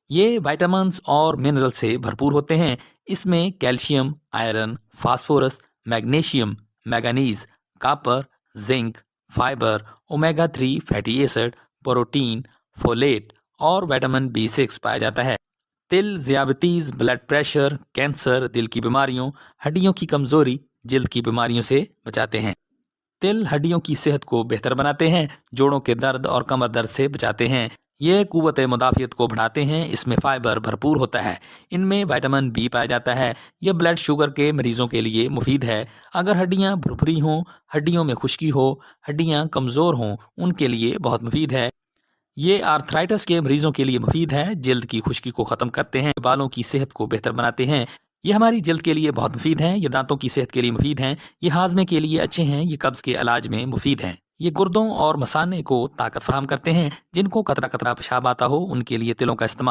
یہ وائٹامنس اور منرل سے بھرپور ہوتے ہیں۔ اس میں calcium, iron, phosphorus, magnesium, manganese, copper, zinc, fibre, omega 3 fatty acid, protein, folate اور وٹامن B6 پایا جاتا ہے۔ تل ذیابیطیز، بلڈ پریشر، کینسر، دل کی بیماریوں، ہڈیوں کی کمزوری، جلد کی بیماریوں سے بچاتے ہیں۔ تل ہڈیوں کی صحت کو بہتر بناتے ہیں، جوڑوں کے درد اور کمر درد سے بچاتے ہیں۔ یہ قوت مدافعت کو بڑھاتے ہیں۔ اس میں فائبر بھرپور ہوتا ہے۔ ان میں وٹامن B پایا جاتا ہے۔ یہ بلڈ شوگر کے مریضوں کے لیے مفید ہے۔ اگر ہڈیاں بھرپوری ہوں، ہڈیوں میں خشکی ہو، ہڈیاں کمزور ہوں، ان کے لیے بہت مفید ہے۔ یہ آرتھرائٹس کے مریضوں کے لیے مفید ہے، جلد کی خشکی کو ختم کرتے ہیں، بالوں کی صحت کو بہتر بناتے ہیں۔ یہ ہماری جلد کے لیے بہت مفید ہیں۔ یہ دانتوں کی صحت کے لیے مفید ہیں۔ یہ ہاضمے کے لیے اچھے ہیں۔ یہ قبض کے علاج میں مفید ہیں۔ یہ گردوں اور مثانے کو طاقت فراہم کرتے ہیں۔ جن کو قطرہ قطرہ پیشاب آتا ہو، ان کے لیے تلوں کا استعمال